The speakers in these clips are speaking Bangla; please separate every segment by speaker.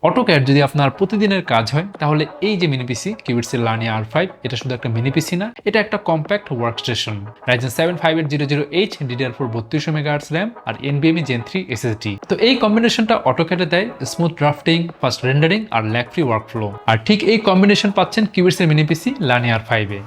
Speaker 1: AutoCAD যদি আপনার প্রতিদিনের কাজ হয় তাহলে এই যে মিনি পিসি Qbits এর Lania R5 এটা শুধু একটা মিনি পিসি না, এটা একটা compact workstation. Ryzen 7 5800H DDR4 3200 MHz RAM আর NVMe Gen 3 SSD। তো এই কম্বিনেশনটা AutoCAD এ দেয় স্মুথ ড্রাফটিং, ফাস্ট রেন্ডারিং আর ল্যাগ ফ্রি ওয়ার্কফ্লো। আর ঠিক এই কম্বিনেশন পাচ্ছেন Qbits এর মিনি পিসি Lania R5 এ।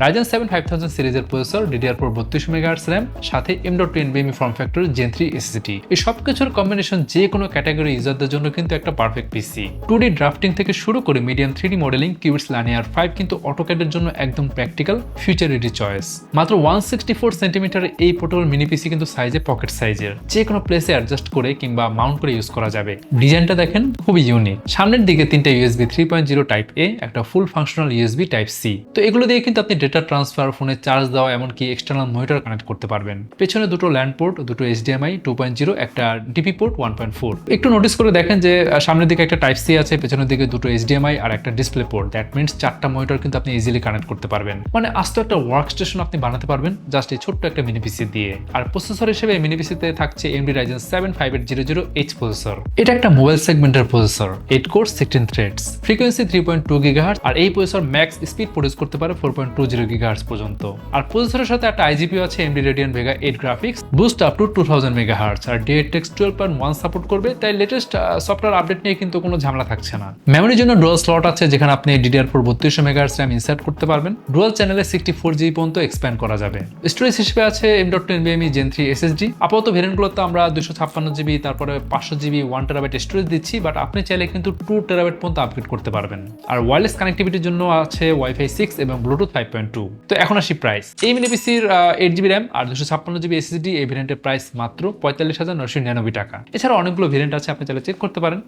Speaker 1: Ryzen 7 5000 সিরিজের প্রসেসর, DDR4 3200 MHz RAM, সাথে M.2 NVMe form factor Gen 3 SSD। এই সবকিছুর কম্বিনেশন যে কোনো ক্যাটাগরি ইউজারদের জন্য কিন্তু একটা পারফেক্ট পিসি। 2D ড্রাফটিং থেকে শুরু করে medium 3D modelling, Qbits Lania R5 কিন্তু AutoCAD এর জন্য একদম প্র্যাকটিক্যাল, ফিউচার রেডি চয়েস। মাত্র 164 সেন্টিমিটারের এই পোর্টেবল মিনি পিসি কিন্তু সাইজে পকেট সাইজের, যে কোনো প্লেসে অ্যাডজাস্ট করে কিংবা মাউন্ট করে ইউজ করা যাবে। ডিজাইনটা দেখেন খুবই ইউনিক। সামনের দিকে 3টা USB 3.0 টাইপ A, একটা ফুল ফাংশনাল USB টাইপ C। তো এগুলো দিয়ে কিন্তু আপনি ডেটা ট্রান্সফার, ফোনে চার্জ দেওয়া, এমনকি এক্সটার্নাল মনিটর কানেক্ট করতে পারবেন। পেছনে দুটো ল্যান্ড পোর্ট, দুটো HDMI 2.0, একটা DP পোর্ট 1.4। একটু নোটিস করে দেখেন যে সামনের দিকে একটা টাইপ C আছে, পেছনের দিকে দুটো HDMI আর একটা ডিসপ্লে পোর্ট। দ্যাট মিনস 4টা মনিটর কিন্তু আপনি ইজিলি কানেক্ট করতে পারবেন। মানে আস্ত একটা ওয়ার্কস্টেশন আপনি বানাতে পারবেন জাস্ট এই ছোট্ট একটা মিনি পিসি দিয়ে। আর প্রসেসর হিসেবে মিনি পিসিতে থাকছে AMD Ryzen 7 5800H প্রসেসর। এটা একটা মোবাইল সেগমেন্টের processor, 8 core 16 threads, frequency 3.2 GHz। আর এই প্রসেসর ম্যাক্স স্পিড প্রডিউস করতে পারে 4.20 GHz পর্যন্ত। আর প্রসেসরের সাথে একটা IGPU আছে AMD Radeon Vega 8 graphics, boost up to 2000 MHz আর DirectX 12.1 সাপোর্ট করবে। তাই লেটেস্ট সফটওয়্যার আপডেট নিয়ে কিন্তু কোনো ঝামেলা থাকছে না। মেমোরির জন্য ডুয়াল স্লট আছে, যেখানে আপনি DDR4 3200 MHz RAM ইনসার্ট করতে পারবেন। ডুয়াল চ্যানেলে 64GB পর্যন্ত এক্সপ্যান্ড করা যাবে। স্টোরেজ হিসেবে আছে M.2 NVMe Gen 3 SSD। আপাতত ভেরিয়েন্টগুলোতে আমরা 256GB, তারপরে 500GB 1TB স্টোরেজ দিচ্ছি, বাট আপনি চাইলে কিন্তু 2TB পর্যন্ত আপগ্রেড করতে পারবেন। আর ওয়্যারলেস কানেক্টিভিটির জন্য আছে Wi-Fi 6 এবং Bluetooth 5.2। তো এখন আসি প্রাইস। এই মিনি পিসির 8GB RAM আর 256GB SSD এই ভেরিয়েন্টের প্রাইস মাত্র 45,999 টাকা। এছাড়া অনেকগুলো ভেরিয়েন্ট আছে, আপনি চাইলে চেক করতে পারেন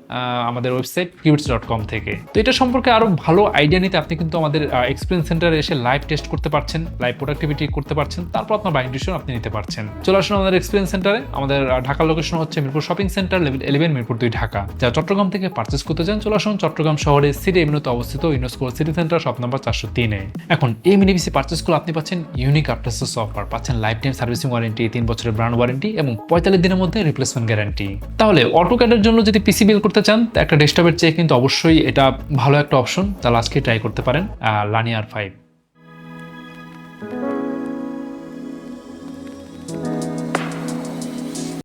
Speaker 1: আমাদের ওয়েবসাইট qbits.com থেকে। তো এটা সম্পর্কে আরো ভালো আইডিয়া নিতে আপনি কিন্তু আমাদের এক্সপিরিয়েন্স সেন্টারে এসে লাইভ টেস্ট করতে পারছেন, লাইভ প্রোডাক্টিভিটি করতে পারছেন, তারপর আপনার বাইং ডিসিশন আপনি নিতে পারছেন। চলে আসুন আমাদের এক্সপিরিয়েন্স সেন্টারে। আমাদের ঢাকার লোকেশন হচ্ছে Mirpur shopping centre, level 11, Mirpur 2 Dhaka. যারা চট্টগ্রাম থেকে পারচেস করতে চান চলে আসুন চট্টগ্রাম শহরে সিটি এভিনিউতে অবস্থিত UNESCO city centre, shop number 403 এ। এখন এই মিনি পিসি পারচেস করলে আপনি পাচ্ছেন ইউনিক আফটার সেলস অফার, পাচ্ছেন লাইফ টাইম সার্ভিসিং ওয়ারেন্টি, 3 বছরের ব্র্যান্ড ওয়ারেন্টি এবং 45 দিনের মধ্যে রিপ্লেসমেন্ট গ্যারান্টি। তাহলে AutoCAD এর জন্য যদি পিসি বিল্ড করতে চান, একটা ডেস্কটপের চেয়ে কিন্তু অবশ্যই এটা ভালো একটা অপশন। তাহলে আজকে ট্রাই করতে পারেন Lania R5।